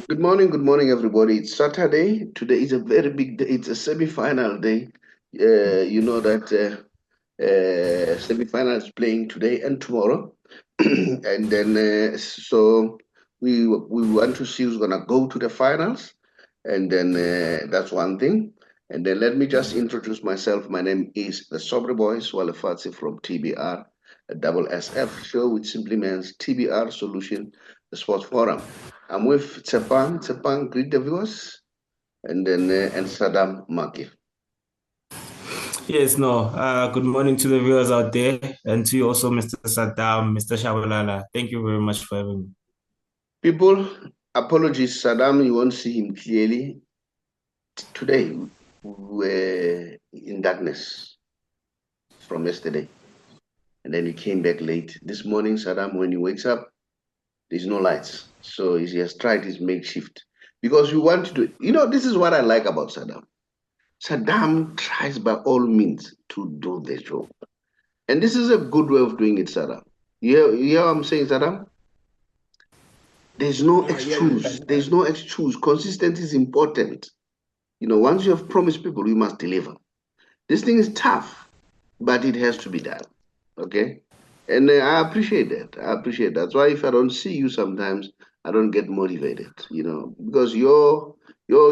Good morning, everybody. It's Saturday. Today is a very big day. It's a semi-final day. You know that semi-final is playing today and tomorrow, and then so we want to see who's gonna go to the finals, and then that's one thing. And then let me just introduce myself. My name is the Saubrey Boyz Walefatshe from TBR, a double SF show, which simply means TBR Solution, the Sports Forum. I'm with Tshepang. Tshepang, greet the viewers, and then and Saddam Maake. Yes, no. Good morning to the viewers out there and to you also, Mr. Saddam, Mr. Shabalala. Thank you very much for having me. People, apologies, Saddam, you won't see him clearly. Today, we're in darkness from yesterday, and then he came back late. This morning, Saddam, when he wakes up, there's no lights. So he has tried his makeshift. Because we want to, this is what I like about Saddam. Saddam tries by all means to do the job. And this is a good way of doing it, Saddam. You hear what I'm saying, Saddam? There's no excuse. There's no excuse. Consistency is important. Once you have promised people, you must deliver. This thing is tough, but it has to be done. Okay? And I appreciate that. I appreciate that. That's why if I don't see you sometimes, I don't get motivated, because your active,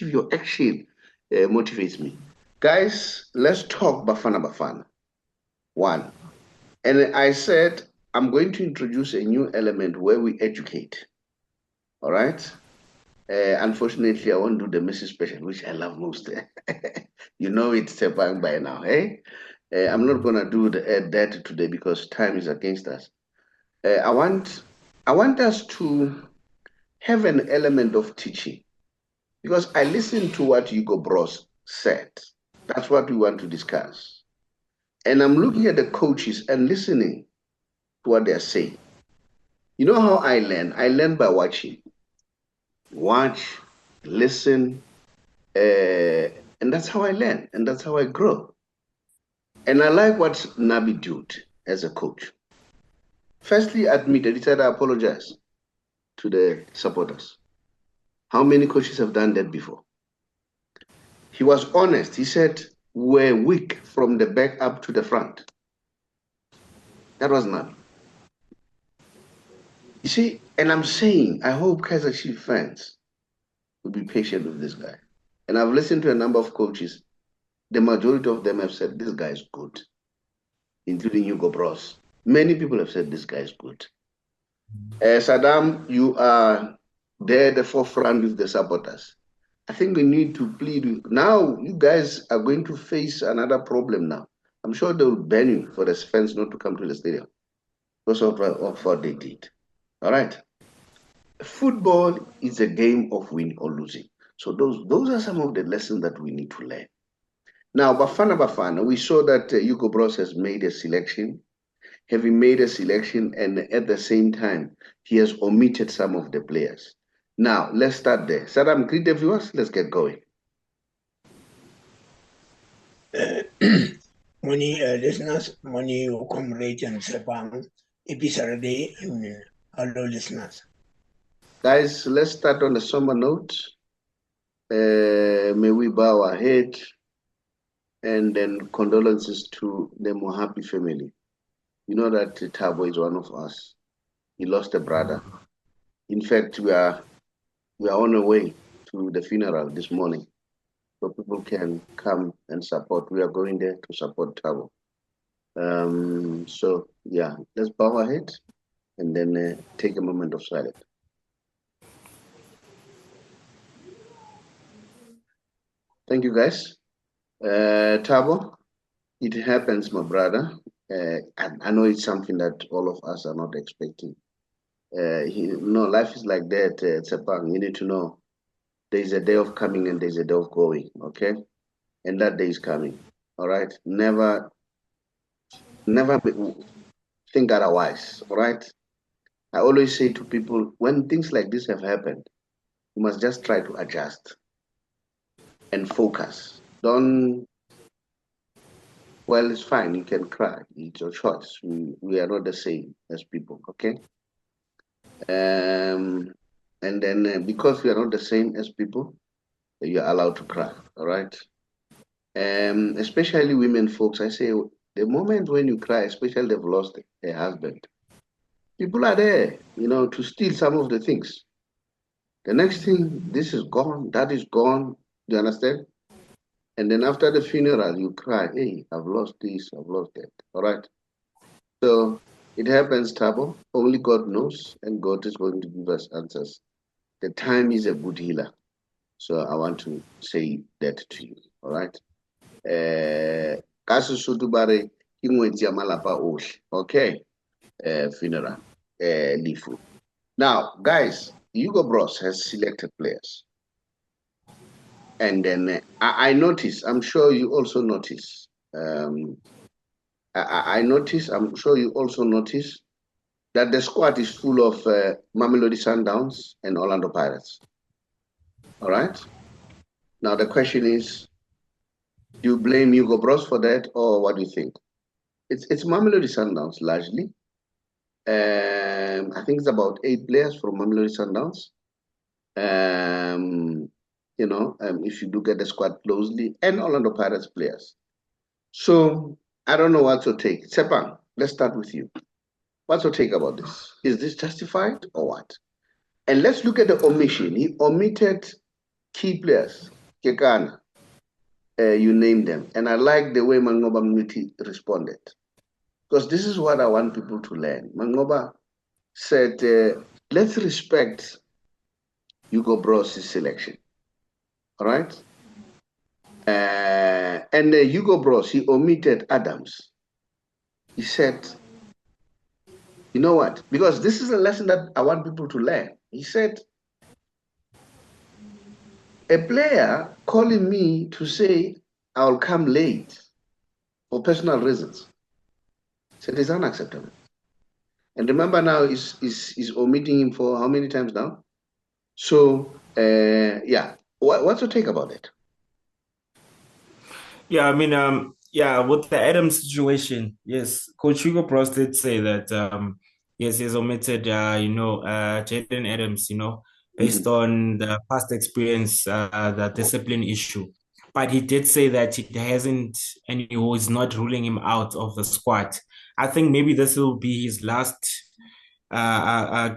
your action motivates me. Guys, let's talk Bafana. One. And I said, I'm going to introduce a new element where we educate. All right? Unfortunately, I won't do the Mrs. Special, which I love most. You know it's Tshepang by now, eh? I'm not gonna do that today because time is against us. I want us to have an element of teaching because I listened to what Hugo Broos said. That's what we want to discuss. And I'm looking at the coaches and listening to what they're saying. You know how I learn? I learn by watching. Watch, listen, and that's how I learn, and that's how I grow. And I like what Nabi did as a coach. Firstly, admitted, he said, I apologize to the supporters. How many coaches have done that before? He was honest. He said, we're weak from the back up to the front. That was Nabi. You see, and I'm saying, I hope Kaiser Chief fans will be patient with this guy. And I've listened to a number of coaches. The majority of them have said, this guy is good, including Hugo Broos. Many people have said, this guy is good. Saddam, you are there at the forefront with the supporters. I think we need to plead with. Now, you guys are going to face another problem now. I'm sure they will ban you for the fans not to come to the stadium because of what they did. All right. Football is a game of winning or losing. So those are some of the lessons that we need to learn. Now, Bafana, we saw that Hugo Bros has made a selection. Having made a selection, and at the same time, he has omitted some of the players. Now, let's start there. Saddam, greet the viewers. Let's get going. Many listeners, many comrades and Tshepang, episode day, and hello listeners. Guys, let's start on a somber note. May we bow our head and then condolences to the Mohapi family. You know that Thabo is one of us. He lost a brother. In fact, we are on our way to the funeral this morning, so people can come and support. We are going there to support Thabo. So yeah, let's bow our head and then take a moment of silence. Thank you, guys. Thabo, it happens, my brother. I know it's something that all of us are not expecting. Life is like that. Tshepang, you need to know there's a day of coming and there's a day of going, okay? And that day is coming, all right? Never think otherwise, all right? I always say to people, when things like this have happened, you must just try to adjust and focus. Well, it's fine. You can cry. It's your choice. We are not the same as people, okay? And then because we are not the same as people, you are allowed to cry, all right? Especially women folks, I say, the moment when you cry, especially they've lost a husband, people are there, to steal some of the things. The next thing, this is gone, that is gone. Do you understand? And then after the funeral, you cry, hey, I've lost this, I've lost that. All right. So it happens, Tabo. Only God knows, and God is going to give us answers. The time is a good healer. So I want to say that to you. All right. Okay. Funeral. Lifu. Now, guys, Hugo Broos has selected players. And then I notice, I'm sure you also notice. I notice, I'm sure you also notice that the squad is full of Mamelodi Sundowns and Orlando Pirates. All right. Now the question is, do you blame Hugo Broos for that, or what do you think? It's Mamelodi Sundowns largely. I think it's about 8 players from Mamelodi Sundowns. If you look at the squad closely, and Orlando Pirates players. So I don't know what to take. Tshepang, let's start with you. What's your take about this? Is this justified or what? And let's look at the omission. He omitted key players. Kekana, you named them. And I like the way Mangoba Mnuti responded. Because this is what I want people to learn. Mangoba said, let's respect Hugo Broos' selection. All right? And Hugo Broos, he omitted Adams. He said, you know what? Because this is a lesson that I want people to learn. He said, a player calling me to say I'll come late for personal reasons, said it's unacceptable. And remember now, he's omitting him for how many times now? So, yeah. What's your take about it? Yeah, I mean, with the Adams situation, yes, Coach Hugo Broos did say that, yes, he's omitted, Jaden Adams, based on the past experience, the discipline issue. But he did say that he hasn't, and he was not ruling him out of the squad. I think maybe this will be his last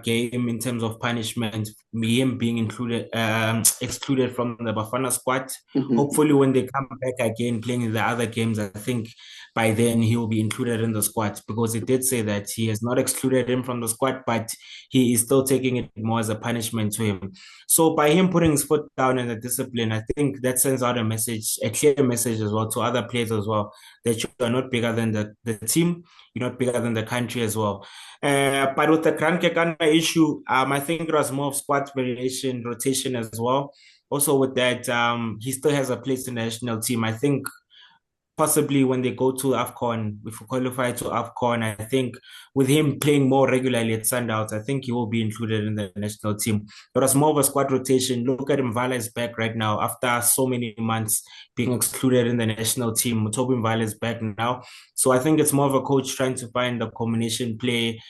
game in terms of punishment, him being excluded from the Bafana squad. Hopefully, when they come back again playing in the other games, I think by then he will be included in the squad, because it did say that he has not excluded him from the squad, but he is still taking it more as a punishment to him. So by him putting his foot down in the discipline, I think that sends out a message, a clear message as well to other players as well, that you are not bigger than the team, you're not bigger than the country as well. But with the Gran Kekana issue, I think it was more of squad variation, rotation as well. Also with that, he still has a place in the national team. I think possibly when they go to AFCON, if we qualify to AFCON, I think with him playing more regularly at Sundowns, I think he will be included in the national team. But as more of a squad rotation, look at Mvala is back right now after so many months being excluded in the national team. Toby Mvala is back now. So I think it's more of a coach trying to find a combination play,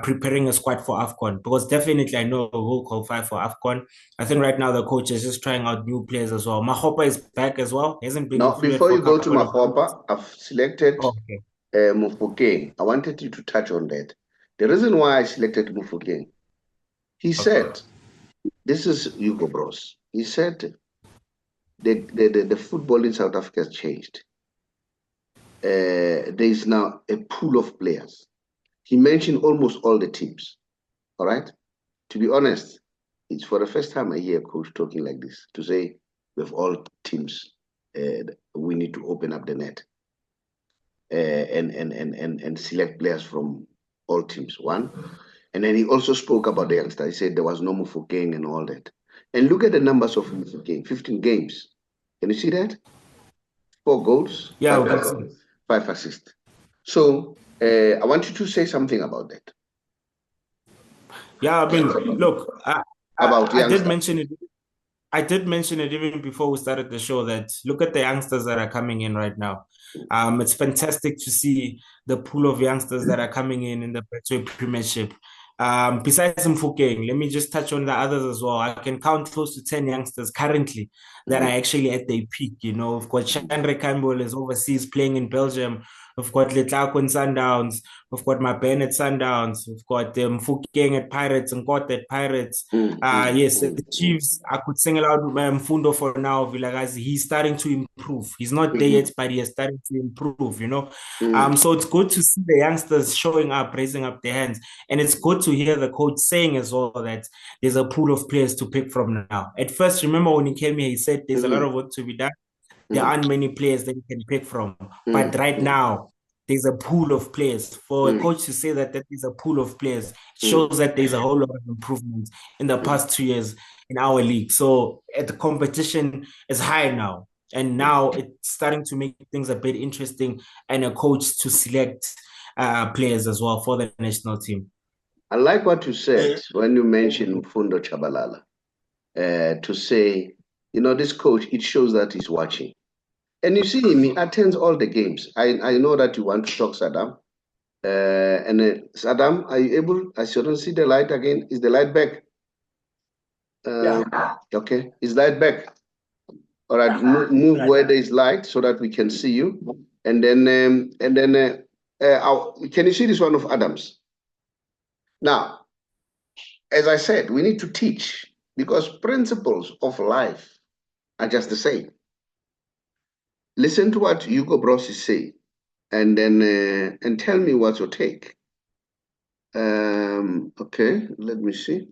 preparing a squad for AFCON, because definitely I know we'll qualify for AFCON. I think right now the coach is just trying out new players as well. Mahopa is back as well. He hasn't been Now, before you go to Mahopa, I've selected Mufokeng. I wanted you to touch on that. The reason why I selected Mufokeng, he said, this is Hugo Broos. He said the football in South Africa has changed. There is now a pool of players. He mentioned almost all the teams. All right. To be honest, it's for the first time I hear a coach talking like this, to say with all teams, we need to open up the net and select players from all teams. One. And then he also spoke about the youngster. He said there was no Mufokeng and all that. And look at the numbers of Mufokeng, 15 games. Can you see that? 4 goals, 5 assists. So I want you to say something about that. Yeah, I mean, look, I did mention it. I did mention it even before we started the show, that look at the youngsters that are coming in right now. It's fantastic to see the pool of youngsters that are coming in the Betway Premiership. Besides Mfokeng, let me just touch on the others as well. I can count close to 10 youngsters currently that are actually at their peak. You know, we've got Chandra Campbell is overseas playing in Belgium. We've got Letlako in Sundowns. We've got Mabene at Sundowns. We've got Mfokeng at Pirates and Got at Pirates. Yes, the Chiefs, I could single out Mfundo for now. Vilakazi, he's starting to improve. He's not there yet, but he is starting to improve, you know. So it's good to see the youngsters showing up, raising up their hands. And it's good to hear the coach saying as well that there's a pool of players to pick from now. At first, remember when he came here, he said there's a lot of work to be done. There aren't many players that you can pick from. But right now, there's a pool of players. For a coach to say that is a pool of players shows that there's a whole lot of improvements in the past 2 years in our league. So the competition is high now. And now it's starting to make things a bit interesting and a coach to select players as well for the national team. I like what you said when you mentioned Mfundo Chabalala, to say, you know, this coach, it shows that he's watching. And you see him, he attends all the games. I know that you want to talk Saddam. Saddam, are you able? I shouldn't see the light again. Is the light back? Yeah. Okay, is light back? All right, move where there is light so that we can see you. And then, can you see this one of Adams? Now, as I said, we need to teach because principles of life are just the same. Listen to what Hugo Broos is saying, and then and tell me what's your take. Okay, let me see.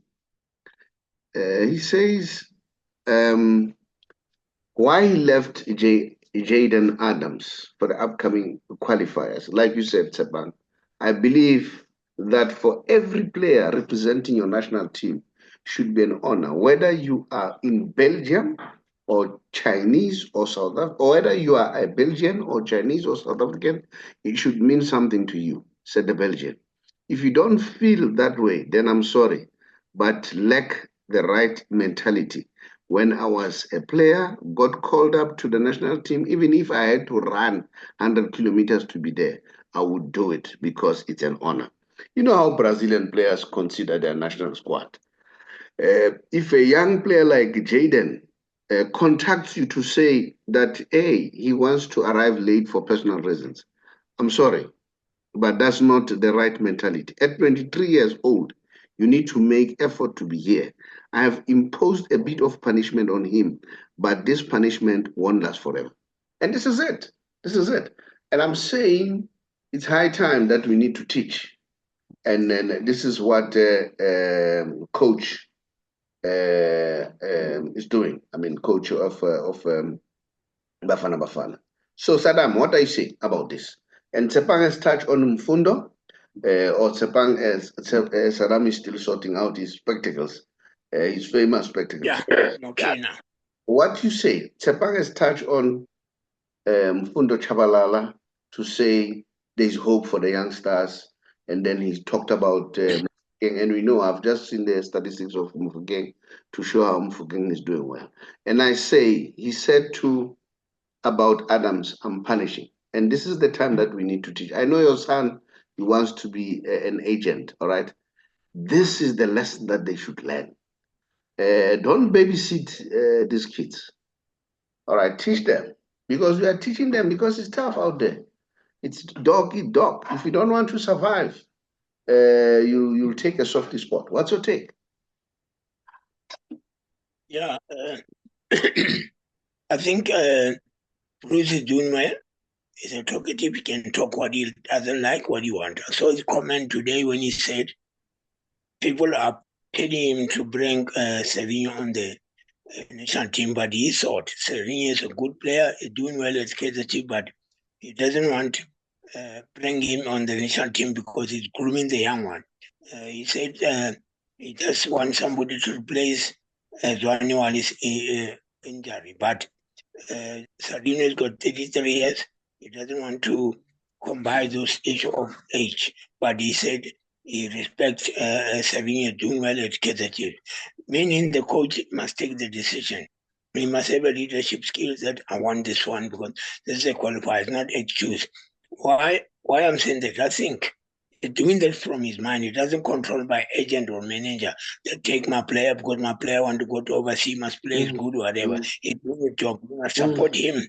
He says why he left Jaden Adams for the upcoming qualifiers. Like you said, Tshepang, I believe that for every player representing your national team should be an honor, whether you are in Belgium or Chinese or South African, or whether you are a Belgian or Chinese or South African, it should mean something to you, said the Belgian. If you don't feel that way, then I'm sorry, but lack the right mentality. When I was a player, got called up to the national team, even if I had to run 100 kilometers to be there, I would do it because it's an honor. You know how Brazilian players consider their national squad. If a young player like Jaden contacts you to say that, hey, he wants to arrive late for personal reasons, I'm sorry, but that's not the right mentality. At 23 years old, you need to make effort to be here. I have imposed a bit of punishment on him, but this punishment won't last forever. And this is it. This is it. And I'm saying it's high time that we need to teach. And then this is what coach is doing. I mean, coach of Bafana. So, Saddam, what do you say about this? And Tshepang has touched on Mfundo, or Tshepang, as Saddam is still sorting out his spectacles, his famous spectacles. Yeah, okay now. What you say, Tshepang has touched on Mfundo Chabalala to say there's hope for the youngsters, and then he talked about and we know I've just seen the statistics of Mfokeng to show how Mfokeng is doing well. And I say, he said too about Adams, I'm punishing. And this is the time that we need to teach. I know your son, he wants to be an agent, all right? This is the lesson that they should learn. Don't babysit these kids, all right? Teach them, because we are teaching them because it's tough out there. It's dog eat dog. If you don't want to survive, you'll take a softy spot. What's your take? Yeah, I think Bruce is doing well. He's a talkative. He can talk what he doesn't like, what he wants. I saw his comment today when he said people are telling him to bring Savinho on the national team, but he thought Savinho is a good player, he's doing well at KZT, but he doesn't want to bring him on the national team because he's grooming the young one. He said he just wants somebody to replace Zwaniwali's injury, but Savinho has got 33 years. He doesn't want to combine those issues of age, but he said he respects Savinho doing well at KZT, meaning the coach must take the decision. He must have a leadership skills that I want this one because this is a qualifier, it's not excuse. Why I'm saying that? I think He's doing that from his mind. He doesn't control by agent or manager. They take my player because my player want to go to overseas, must play is good, whatever. He's doing a job. We must support him.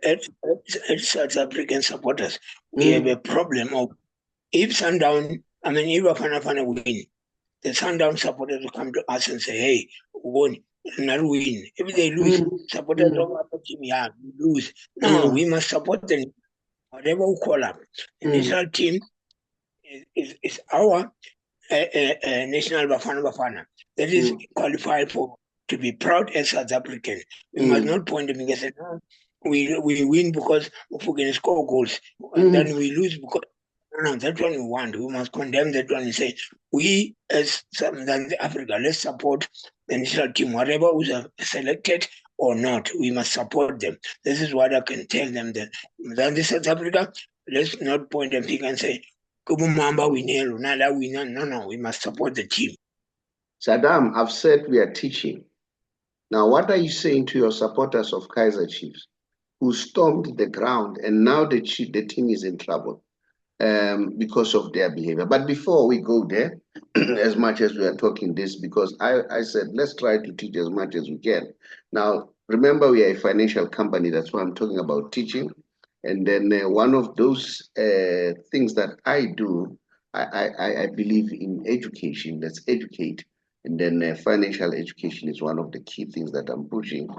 As South African supporters, we have a problem of if Sundown, if Bafana win, the Sundown supporters will come to us and say, hey, we won, not win. If they lose, supporters of our team, yeah, we lose. No, we must support them, whatever we call up. The national team is our national Bafana. That is qualified for to be proud as South African. We must not point them and say, no, we win because we can score goals, and then we lose because no, that's what we want. We must condemn that one and say, we as South Africa, let's support the national team, whatever was selected or not, we must support them. This is what I can tell them that then South Africa, let's not point a finger and say, no, we must support the team. Saddam, I've said we are teaching. Now, what are you saying to your supporters of Kaizer Chiefs who stormed the ground and now the team is in trouble because of their behavior? But before we go there, as much as we are talking this, because I said, let's try to teach as much as we can. Now, remember, we are a financial company. That's why I'm talking about teaching. And then one of those things that I do, I believe in education. Let's educate. And then financial education is one of the key things that I'm pushing.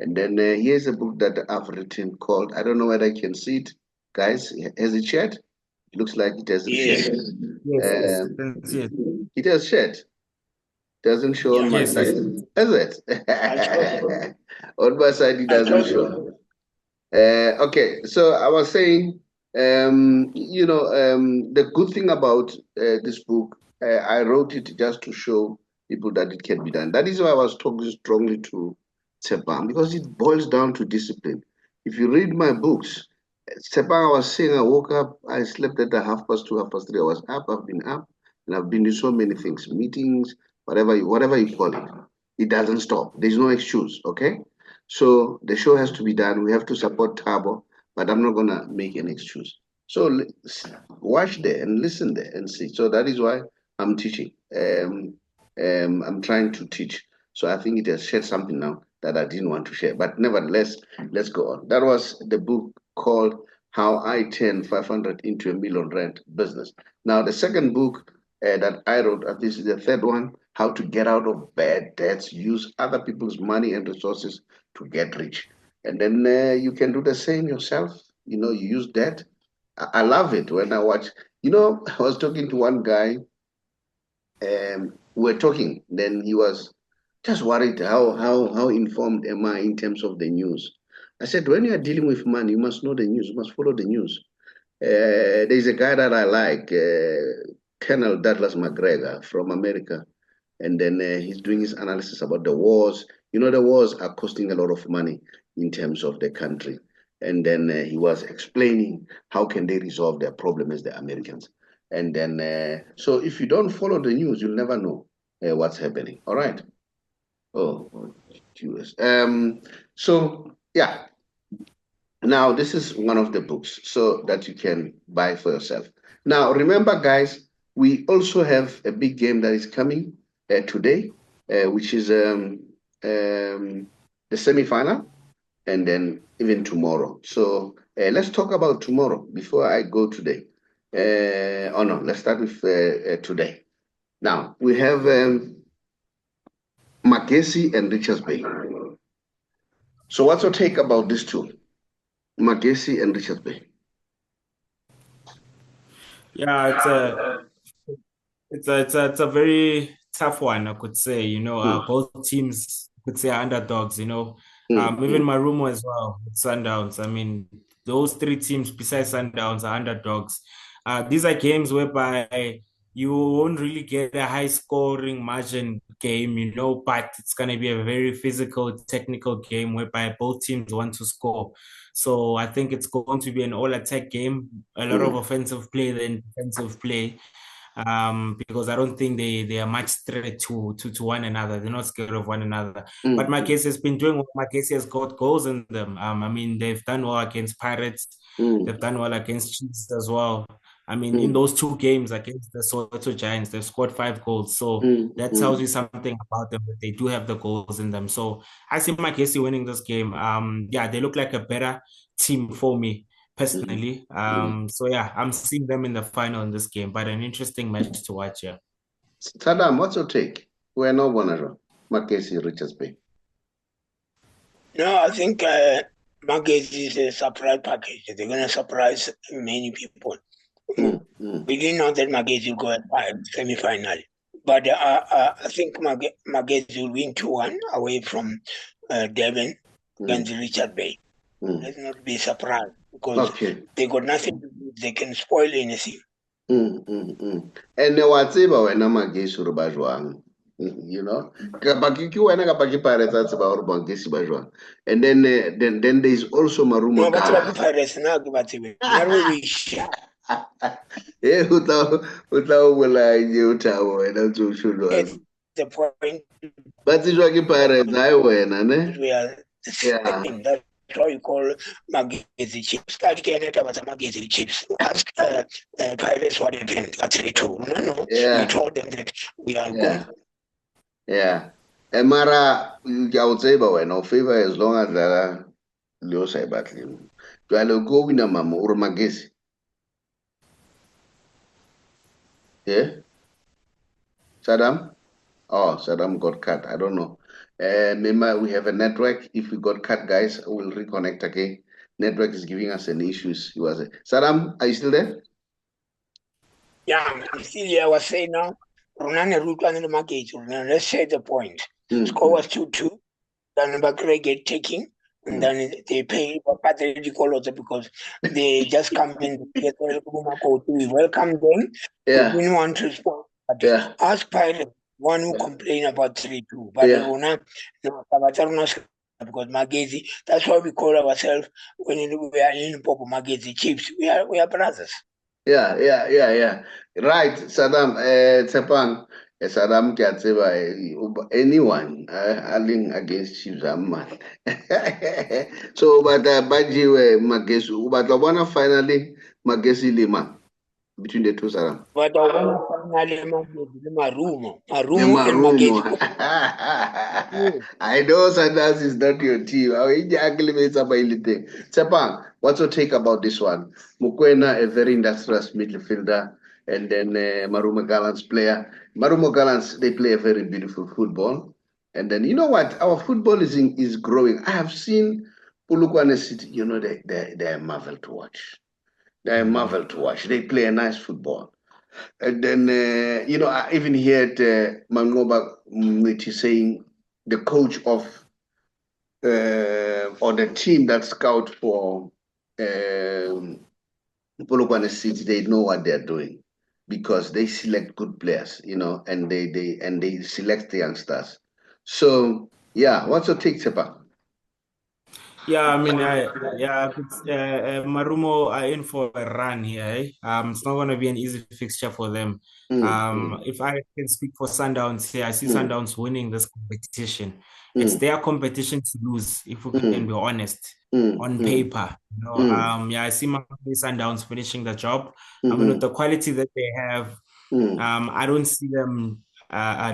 And then here's a book that I've written called, I don't know whether I can see it. Guys, has it shared? It looks like it hasn't shared. Yes. It has shared. Doesn't show on my side. Is it? On my side, it doesn't show. Okay, so I was saying, the good thing about this book, I wrote it just to show people that it can be done. That is why I was talking strongly to Tshepang, because it boils down to discipline. If you read my books, Tshepang, I was saying, I woke up, I slept at 2:30, 3:30. I was up, I've been up, and I've been doing so many things, meetings, whatever you call it. It doesn't stop. There's no excuse, okay? So the show has to be done. We have to support Thabo, but I'm not going to make an excuse. So watch there and listen there and see. So that is why I'm teaching. I'm trying to teach. So I think it has shared something now that I didn't want to share. But nevertheless, let's go on. That was the book called How I Turned 500 into a Million Rand Business. Now, the second book that I wrote, this is the third one, How to Get Out of Bad Debts, Use Other People's Money and Resources to Get Rich. And then you can do the same yourself. You use debt. I love it when I watch. I was talking to one guy, we were talking, then he was just worried how informed am I in terms of the news. I said, when you are dealing with money, you must know the news, you must follow the news. There's a guy that I like, Colonel Douglas McGregor from America, and then he's doing his analysis about the wars. The wars are costing a lot of money in terms of the country. And then he was explaining how can they resolve their problem as the Americans. And then, so if you don't follow the news, you'll never know what's happening. All right. Oh, curious. So yeah. Now this is one of the books so that you can buy for yourself. Now remember, guys, we also have a big game that is coming today, which is the semifinal, and then even tomorrow. So let's talk about tomorrow before I go today. No, let's start with today. Now we have Magesi and Richards Bay. So what's your take about these two, Magesi and Richards Bay? Yeah, it's a very tough one, I could say. Both teams could say are underdogs. Even Marumo as well, Sundowns. I mean, those three teams besides Sundowns are underdogs. These are games whereby you won't really get a high scoring margin game, but it's going to be a very physical, technical game whereby both teams want to score. So I think it's going to be an all attack game, a lot of offensive play than defensive play. Because I don't think they are much threat to one another. They're not scared of one another. But Magesi has been doing well. Magesi has got goals in them. They've done well against Pirates. They've done well against Chiefs as well. I mean, in those two games against the Soweto Giants, they've scored 5 goals. So that tells you something about them, that they do have the goals in them. So I see Magesi winning this game. Yeah, they look like a better team for me personally. So yeah, I'm seeing them in the final in this game, but an interesting match to watch. Yeah. Saddam, what's your take? We're not one of Magesi, Richards Bay. No, I think Magesi is a surprise package. They're going to surprise many people. We didn't know that Magesi will go at semi-final. But I think Magesi will win 2-1 away from Devon against Richard Bay. Let's not be surprised, because they got nothing to do. They can spoil anything. And what's about when Magesi Rubajwang? You know, and then there's also Maruma. No, but Pirates now, it's the point. But it's like Pirates, I win, we are second. That's why you call Magesi chips. That can't have Magesi chips. Ask Pirates what happened. Actually, too. No. We told them that we are good. Yeah. And Mara, I would say, but no favor as long as there Leo say about him. Do I go with a mama or Magesi? Yeah? Saddam? Oh, Saddam got cut. I don't know. Remember, we have a network. If we got cut, guys, we'll reconnect again. Network is giving us an issues. Saddam, are you still there? Yeah, I'm still here. I was saying now, let's say the point. Score was 2-2. Then Bakre get taking, and then they pay because they just come in. We welcome them. We didn't want to respond. Ask Pilot, one who complained about 3-2. But because Magesi, that's why we call ourselves, when we are in Popo Magesi Chiefs. We are brothers. Yeah. Right, Saddam, Tshepang, Saddam Kiatseba, anyone, alling against Chiefs, man. So, but Baji, Magesu, but the one finally, Magesi Lima, between the two, Saddam. But the one finally, Marumo and Magesi. I know Saddam is not your team. Tshepang, what's your take about this one? Mukwena, a very industrious midfielder, and then Maruma Gallants player. Maruma Gallants, they play a very beautiful football. And then, you know what? Our football is growing. I have seen Polokwane City, you know, they're a marvel to watch. They're a marvel to watch. They play a nice football. And then, you know, I even heard Mangoba Mwiti saying the coach of or the team that scout for Polokwane City, they know what they're doing because they select good players, you know, and they select the youngsters. So yeah, what's your take, Tshepang? Yeah, I mean, Marumo are in for a run here. Eh? It's not going to be an easy fixture for them. If I can speak for Sundowns here, I see Sundowns winning this competition. It's their competition to lose, if we can be honest, on paper. You know? I see my Sundowns finishing the job. I mean, with the quality that they have, I don't see them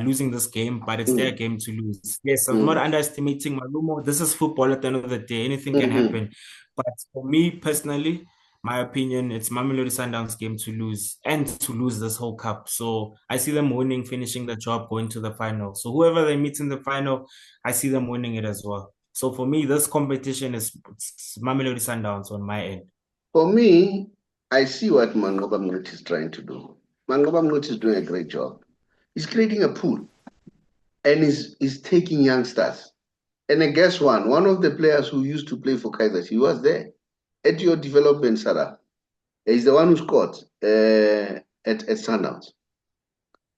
losing this game, but it's their game to lose. Yes, I'm not underestimating Malumo. This is football at the end of the day. Anything can happen. But for me personally, my opinion, it's Mamelodi Sundowns' game to lose and to lose this whole cup. So I see them winning, finishing the job, going to the final. So whoever they meet in the final, I see them winning it as well. So for me, this competition is Mamelodi Sundowns on my end. For me, I see what Mangoba Mnuti is trying to do. Mangoba Mnuti is doing a great job. He's creating a pool and he's taking youngsters. And then guess one of the players who used to play for Kaisers, he was there at your development, Sarah. He's the one who scored at Sundowns.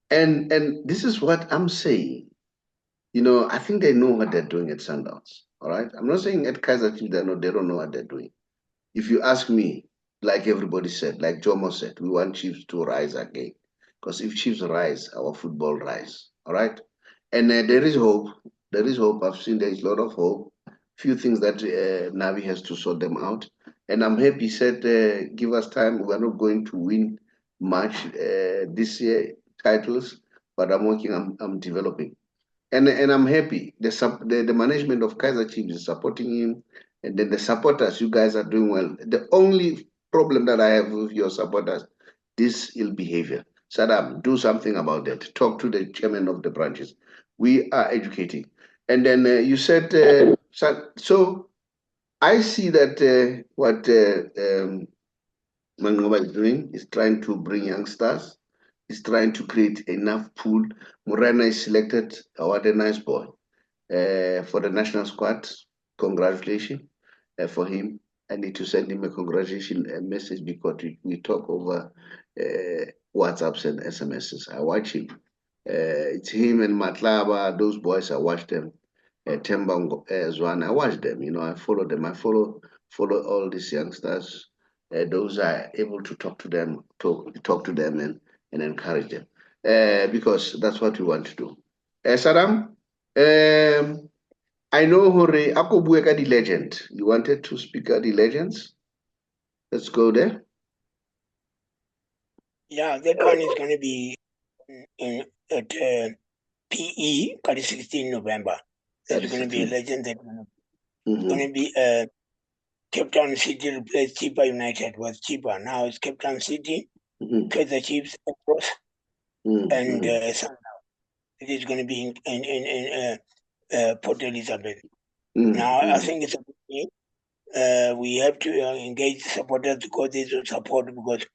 And this is what I'm saying. You know, I think they know what they're doing at Sundowns. All right. I'm not saying at Kaiser Chiefs they don't know what they're doing. If you ask me, like everybody said, like Jomo said, we want Chiefs to rise again. Because if Chiefs rise, our football rise. All right. And there is hope. There is hope. I've seen there is a lot of hope. Few things that Navi has to sort them out. And I'm happy he said, give us time. We're not going to win much this year titles, but I'm working, I'm developing. And I'm happy. The management of Kaiser Chiefs is supporting him, and then the supporters, you guys are doing well. The only problem that I have with your supporters, this ill behavior. Saddam, do something about that. Talk to the chairman of the branches. We are educating. And then you said, so I see that what Mangoba is doing is trying to bring youngsters, is trying to create enough pool. Morena is selected, what a nice boy, for the national squad. Congratulations for him. I need to send him a congratulation message because we talk over WhatsApps and SMSs. I watch him. It's him and Matlaba, those boys, I watch them. Tembang Zwan, I watch them, I follow them. I follow all these youngsters. Those are able to talk to them, talk to them and encourage them. Because that's what we want to do. Saddam, I know Hore Akobueka the legend. You wanted to speak at the legends? Let's go there. Yeah, that one is going to be at PE, 16 November. That's going to be a legend. That's going to be Cape Town City replaced Chipa United was cheaper. Now it's Cape Town City, Kaizer Chiefs, and Sundown. It is going to be in Port Elizabeth. Now I think it's a good game. We have to engage supporters to go there to support because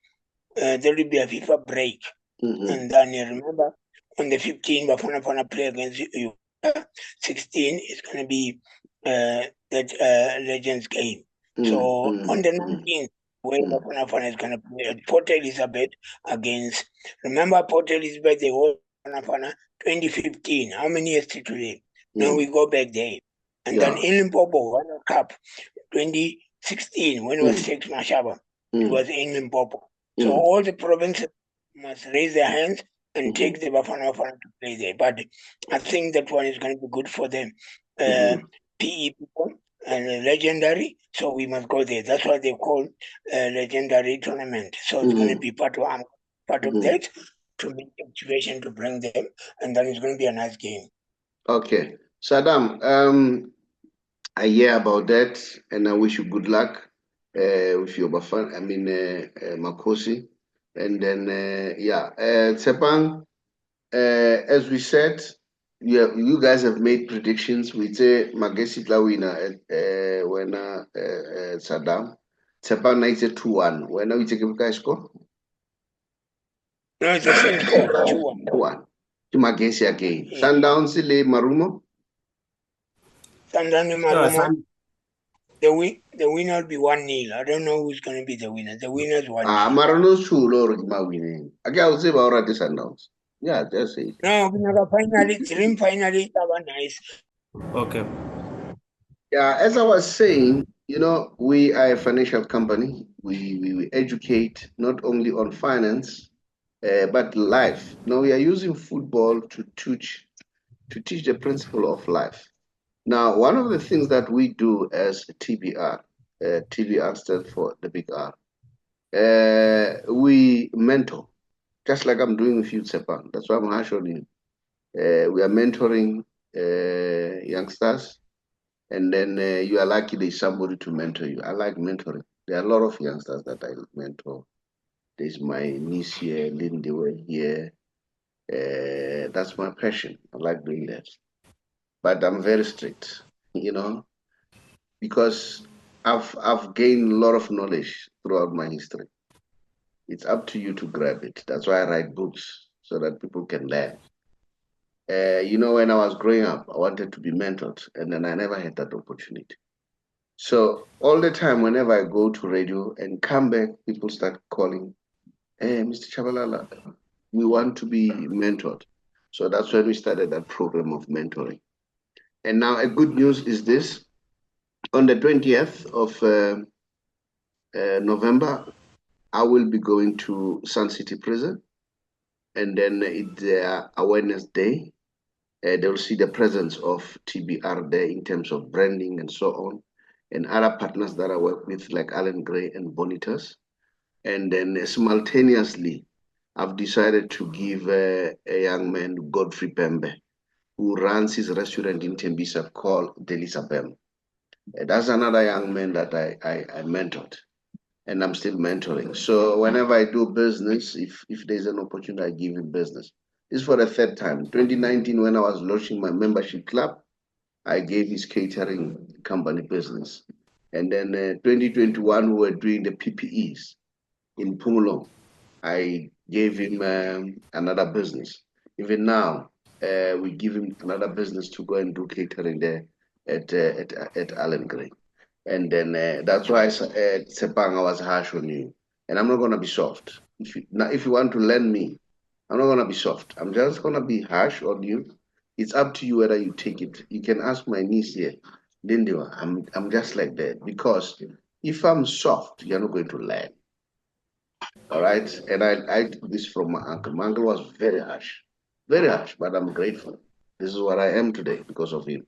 there will be a FIFA break. And then you remember on the 15th, Bafana play against you. 16 is going to be that Legends game. So on the 19th, where Bafana is going to play at Port Elizabeth against, remember Port Elizabeth, they won Bafana 2015. How many years to today? Now we go back there. And then in Limpopo, World Cup 2016, when it was Sheikh Mashaba, it was in Limpopo. So all the provinces must raise their hands and take the Bafana to play there. But I think that one is going to be good for them. PE people and legendary, so we must go there. That's why they call legendary tournament. So it's going to be part of that to make motivation to bring them, and then it's going to be a nice game. Okay, Saddam, I hear about that, and I wish you good luck with your Bafana. Makosi, and then Tshepang. As we said, you guys have made predictions. We say Magesi Lawina when Saddam. Tshepang 92-1. When are we taking guys score? No, it's the same score. 2-1. 2-1. To Magesi again. Sundown Sile Marumo. Sundown Marumo. The winner will be 1-0. I don't know who's going to be the winner. The winner is 1-0. Maruno's true, Lord, my winning. Again, I would say about the Sundowns. Yeah, just say it. No, dream finally, nice. Okay. Yeah, as I was saying, we are a financial company. We educate not only on finance, but life. Now we are using football to teach the principle of life. Now, one of the things that we do as TBR, TBR stands for the big R. We mentor, just like I'm doing with you, Tshepang. That's why I'm harsh on you. We are mentoring youngsters, and then you are lucky there's somebody to mentor you. I like mentoring. There are a lot of youngsters that I mentor. There's my niece here, Lindy here. That's my passion. I like doing that. But I'm very strict, because I've gained a lot of knowledge throughout my history. It's up to you to grab it. That's why I write books, so that people can learn. When I was growing up, I wanted to be mentored, and then I never had that opportunity. So all the time, whenever I go to radio and come back, people start calling, "Hey, Mr. Chabalala, we want to be mentored." So that's when we started that program of mentoring. And now a good news is this. On the 20th of November, I will be going to Sun City Prison. And then it's their awareness day. They'll see the presence of TBR there in terms of branding and so on. And other partners that I work with, like Alan Gray and Bonitas. And then simultaneously, I've decided to give a young man, Godfrey Pembe, who runs his restaurant in Tembisa called Delisa Pembe. That's another young man that I mentored, and I'm still mentoring. So whenever I do business, if there's an opportunity, I give him business. This is for the third time. 2019, when I was launching my membership club, I gave his catering company business. And then 2021, we were doing the PPEs in Pumulong. I gave him another business. Even now, we give him another business to go and do catering there at Allen Gray. And then that's why Tshepang, I was harsh on you. And I'm not going to be soft. If you want to learn me, I'm not going to be soft. I'm just going to be harsh on you. It's up to you whether you take it. You can ask my niece here, Lindiwa. I'm just like that. Because if I'm soft, you're not going to learn. All right? And I took this from my uncle. My uncle was very harsh. Very harsh, but I'm grateful. This is what I am today because of him.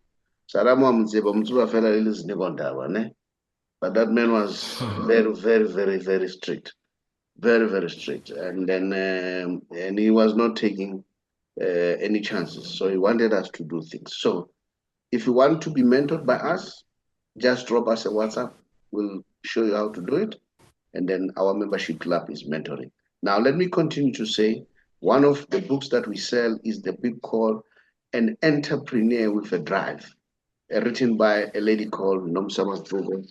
Saddam Maake, but that man was very, very, very, very strict. Very, very strict. And then and he was not taking any chances. So he wanted us to do things. So if you want to be mentored by us, just drop us a WhatsApp. We'll show you how to do it. And then our membership club is mentoring. Now, let me continue to say one of the books that we sell is the book called An Entrepreneur with a Drive, written by a lady called Nomsamas Bogo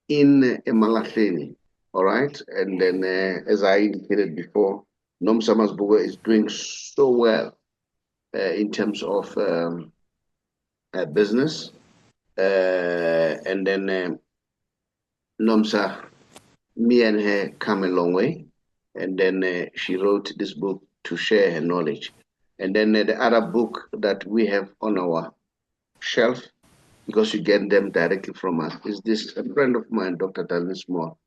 in Malahleni. All right. And then, as I indicated before, Nomsamas Bogo is doing so well in terms of business. And then Nomsa, me and her come a long way. And then she wrote this book to share her knowledge. And then the other book that we have on our shelf, because you get them directly from us, is this a friend of mine, Dr. Dalton Small,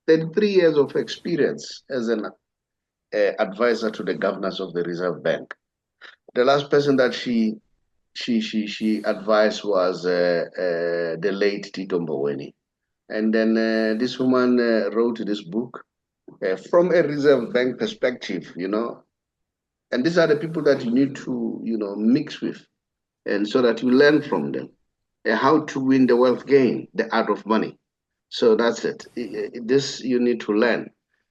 33 years of experience as an advisor to the governors of the Reserve Bank. The last person that she advised was the late Tito Mboweni. And then this woman wrote this book from a Reserve Bank perspective, you know. And these are the people that you need to, you know, mix with, and so that you learn from them how to win the wealth gain, the art of money. So that's it. This you need to learn.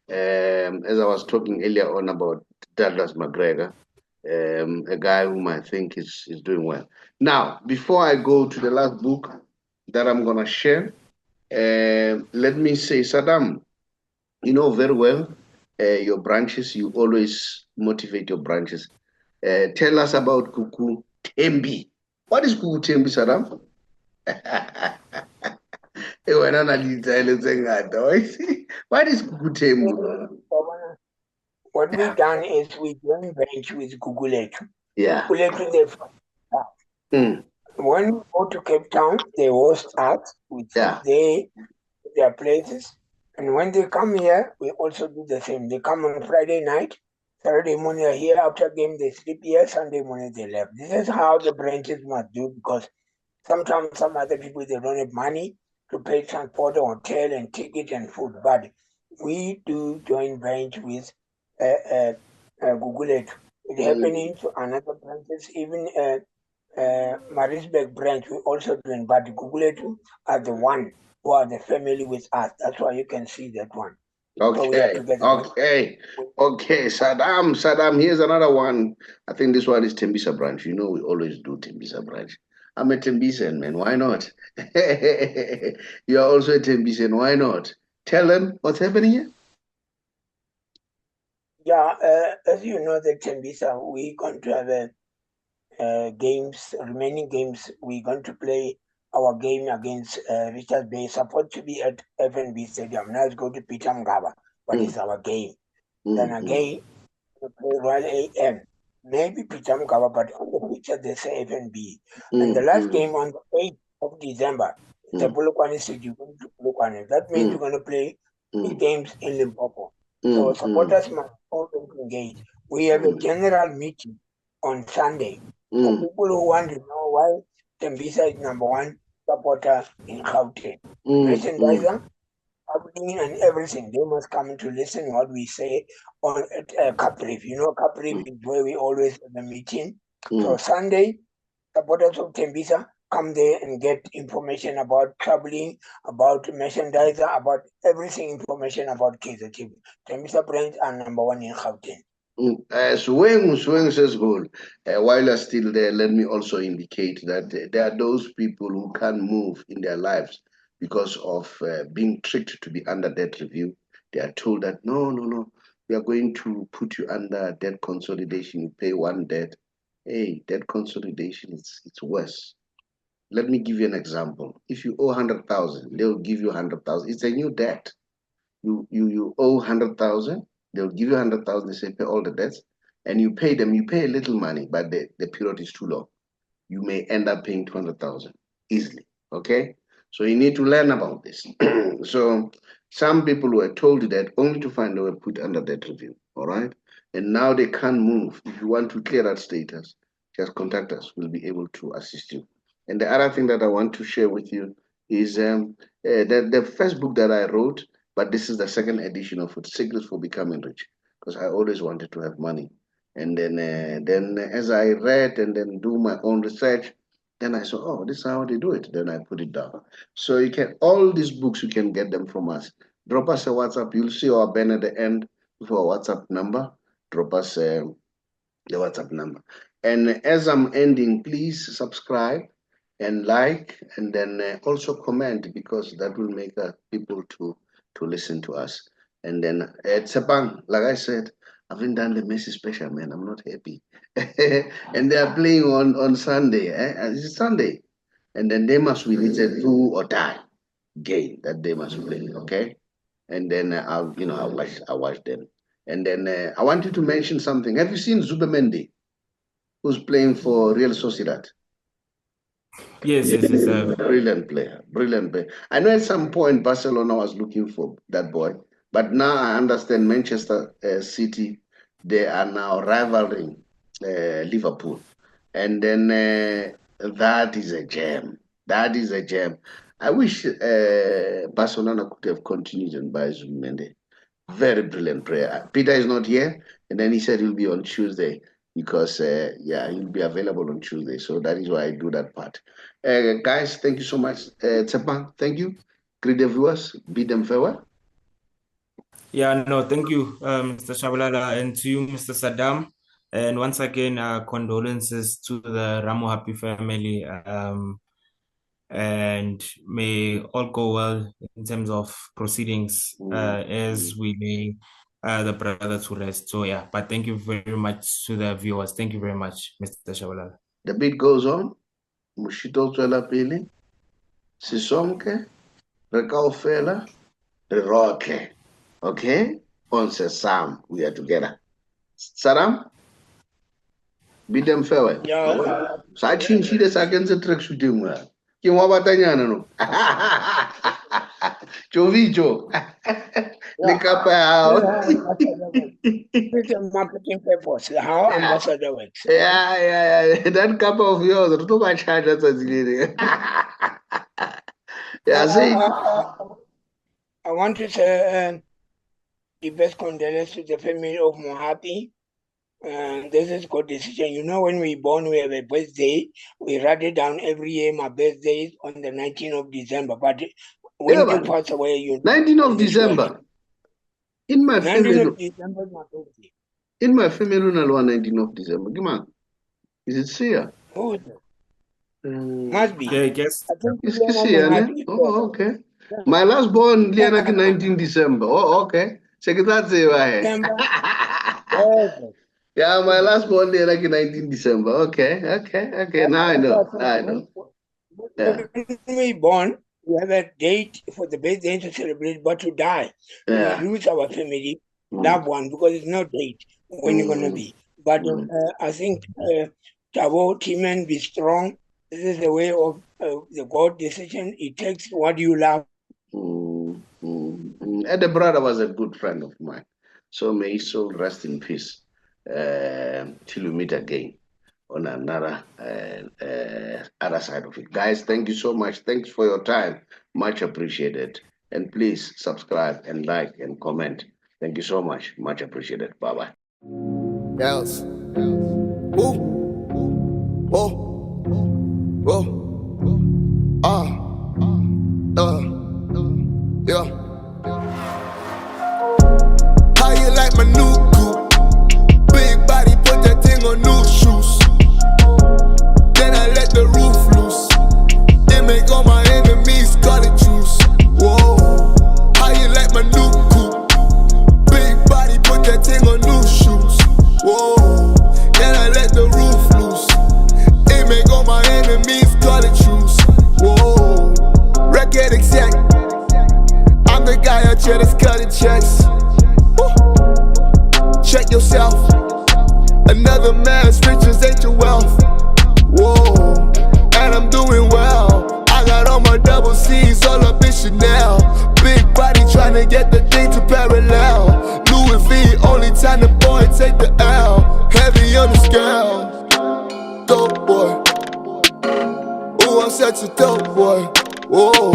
As I was talking earlier on about Douglas McGregor, a guy whom I think is doing well. Now, before I go to the last book that I'm going to share, let me say, Saddam, you know very well your branches, you always motivate your branches. Tell us about Kuku Tembi. What is Kuku Tembi, Saddam? What is Kuku Tembi? What we've done is we joined bench with Guguletu. Yeah. Guguletu, when we go to Cape Town, they host us with their places. And when they come here, we also do the same. They come on Friday night, Saturday morning are here, after game they sleep here, Sunday morning they left. This is how the branches must do, because sometimes some other people, they don't have money to pay transport, hotel and ticket and food. But we do join branch with Guguletu. It's happening to another branches, even Marisburg branch, we also doing, but Guguletu are the one who are the family with us. That's why you can see that one. Okay, so okay. Saddam, here's another one. I think this one is Tembisa branch. You know, we always do Tembisa branch. I'm a Tembisan, man. Why not? You're also a Tembisan. Why not? Tell them what's happening here. Yeah, as you know, the Tembisa, we're going to have games, remaining games. We're going to play our game against Richards Bay, supposed to be at FNB Stadium. Now it's going to Peter Mgaba, but it's our game. Then again, we play Royal AM. Maybe Peter Mgaba, but on the picture they say FNB. And the last game on the 8th of December, the Polokwane Stadium, going to Polokwane. That means we're going to play 3 games in Limpopo. So supporters must all engage. We have a general meeting on Sunday. For people who want to know why Tembisa is #1 supporter in Gauteng. Merchandiser, public traveling and everything. They must come to listen what we say on Capriv. You know, Capriv is where we always have a meeting. So Sunday, supporters of Tembisa come there and get information about traveling, about merchandiser, about everything information about Kaizer Chiefs. Tembisa brands are number one in Gauteng. Swing says goal. While you're still there, let me also indicate that there are those people who can't move in their lives because of being tricked to be under debt review. They are told that no, we are going to put you under debt consolidation. You pay one debt. Hey, debt consolidation, it's worse. Let me give you an example. If you owe 100,000, they'll give you 100,000. It's a new debt. You owe 100,000. They'll give you 100,000. They say pay all the debts, and you pay them. You pay a little money, but the period is too long. You may end up paying 200,000 easily. Okay, so you need to learn about this. So some people were told that only to find they were put under debt review. All right, and now they can't move. If you want to clear that status, just contact us. We'll be able to assist you. And the other thing that I want to share with you is the first book that I wrote. But this is the second edition of it, Secrets for Becoming Rich, because I always wanted to have money. And then as I read and then do my own research, then I saw, oh, this is how they do it. Then I put it down. So you can, all these books, you can get them from us. Drop us a WhatsApp. You'll see our banner at the end for our WhatsApp number. Drop us the WhatsApp number. And as I'm ending, please subscribe and like, and then also comment, because that will make people to listen to us. And then Tshepang, like I said, I haven't done the Messi special, man. I'm not happy. And they are playing on Sunday. It's Sunday. And then they must win. It's a do or die game that they must play. Okay. And then I'll watch them. And then I want you to mention something. Have you seen Zubemendi, who's playing for Real Sociedad? Yes. Brilliant player. I know at some point Barcelona was looking for that boy, but now I understand Manchester City, they are now rivaling Liverpool. And then that is a gem. I wish Barcelona could have continued and buy Zubimendi. Very brilliant player. Peter is not here, and then he said he'll be on Tuesday, because he'll be available on Tuesday. So that is why I do that part. Guys, thank you so much. Tshepang, thank you. Greet the viewers. Bid them farewell. Yeah, no, thank you, Mr. Shabalala, and to you, Mr. Saddam. And once again, condolences to the Ramo Happy family. And may all go well in terms of proceedings as we lay the brother to rest. So yeah, but thank you very much to the viewers. Thank you very much, Mr. Shabalala. The beat goes on. Mushito Tswela Pele. Sisonke. Rekaofela. Reroke. Okay? On Sam, we are together. Saddam? Bid them farewell. Yeah. So I change this against the track shooting. Ke mo batanyana no. Jovijo. Le kapa. It's a marketing purpose. How ambassador works. Yeah. That cup of yours, to my charge at the Yeah, see. I want to say the best condolences to the family of Mohapi. This is good decision. You know, when we born, we have a birthday. We write it down every year. My birthday is on the 19th of December. But when you pass away, you 19th of December. In my 19th of December is my birthday. In my family, 19th of December. Come on. Is it Sia? Who is it? Must be. Yeah, I guess. It's Sia, oh, okay. My last born, 19 December. Oh, okay. Secretary, yeah, my last born, 19 December. Okay. Now I know. Yeah. When we born, we have a date for the birthday to celebrate, but to die, we lose our family, loved one, because it's no date when you're going to be. But I think Tabo, Timan, be strong. This is the way of the God decision. It takes what you love. And the brother was a good friend of mine. So may his soul rest in peace till we meet again on another other side of it. Guys, thank you so much. Thanks for your time. Much appreciated. And please subscribe and like and comment. Thank you so much. Much appreciated. Bye-bye. Yes. Woo. Whoa. Whoa. Yeah. How you like my new coupe? Big body, put that thing on new shoes. Then I let the roof loose. It make all my enemies cut it juice. Whoa. How you like my new coupe? Big body, put that thing on new shoes. Whoa. Then I let the roof loose. It make all my enemies cut it juice. Whoa. Record exec. I'm the guy out here that's cutting checks. Woo. Check yourself. Another man's riches ain't your wealth. Whoa. And I'm doing well. I got all my double C's all up in Chanel. Big body trying to get the thing to parallel. Louis V, only time the boy take the L. Heavy on the scale. Dope boy. Ooh, I'm such a dope boy. Whoa.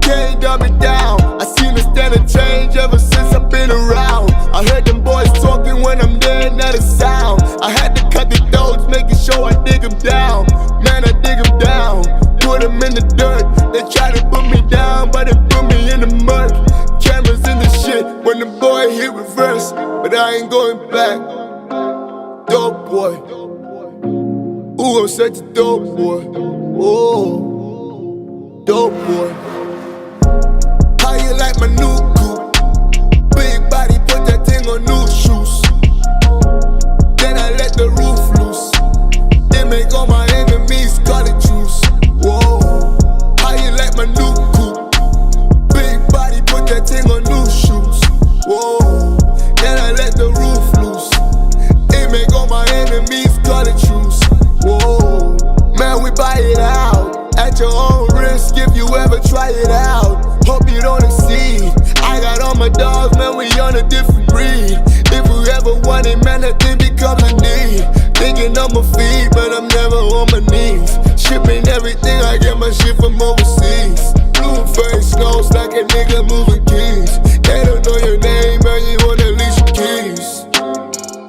Can't dumb me down. I seen the standard change ever since I've been around. I heard them boys talking when I'm there, not a sound. I had to cut the throats, making sure I dig them down. Man, I dig them down, put them in the dirt. They try to put me down, but they put me in the mud. Cameras in the shit when the boy hit reverse, but I ain't going back. Dope boy. Ooh, I'm such a dope boy. Whoa. Dope boy. How you like my new coupe? Big body, put that thing on new shoes. Then I let the roof loose. It make all my enemies cut it juice. Whoa. How you like my new coupe? Big body, put that thing on new shoes. Whoa. Then I let the roof loose. It make all my enemies cut it juice. Whoa. Man, we buy it out at your own risk if you ever try it out. Hope you don't exceed. I got all my dogs, man, we on a different breed. If we ever want it, man, that thing becomes a need. Thinking on my feet, but I'm never on my knees. Shipping everything, I get my shit from overseas. Blue face nose like a nigga moving keys. They don't know your name, man, you wanna lease your keys.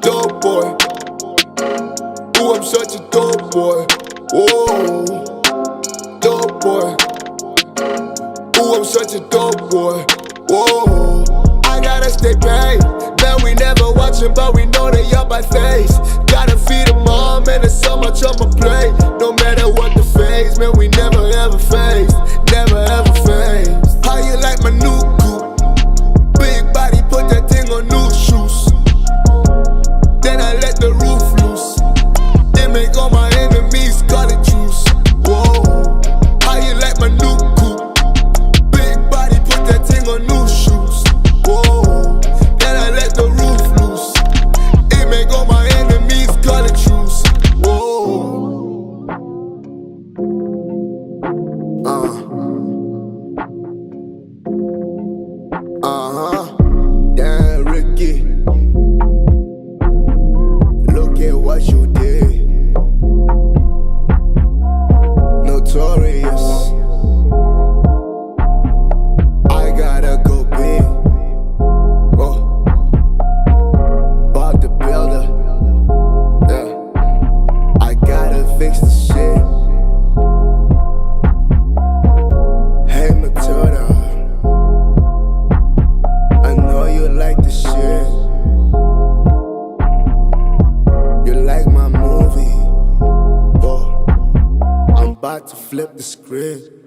Dope boy. Ooh, I'm such a dope boy. Whoa. Dope boy. Ooh, I'm such a dope boy. Whoa. I gotta stay paid. Man, we never watching, but we know they up by face. Gotta feed them all, man, there's so much on my plate. No matter what the phase, man, we never ever faced. Never ever faced. How you like my new coupe? Big body, put that thing on new shoes. Then I let the roof loose. It make all my enemies cut it juice. Whoa. How you like my new coupe? Big body, put that thing on new shoes. Whoa. Then I let the roof loose. It make all my enemies cut it juice. Whoa. Damn, Ricky. Look at what you did. Notorious. I gotta go big. Oh. Bought the builder. Yeah. I gotta fix the shit. Hey, Matilda. I know you like the shit. You like my movie. Oh. I'm about to flip the script.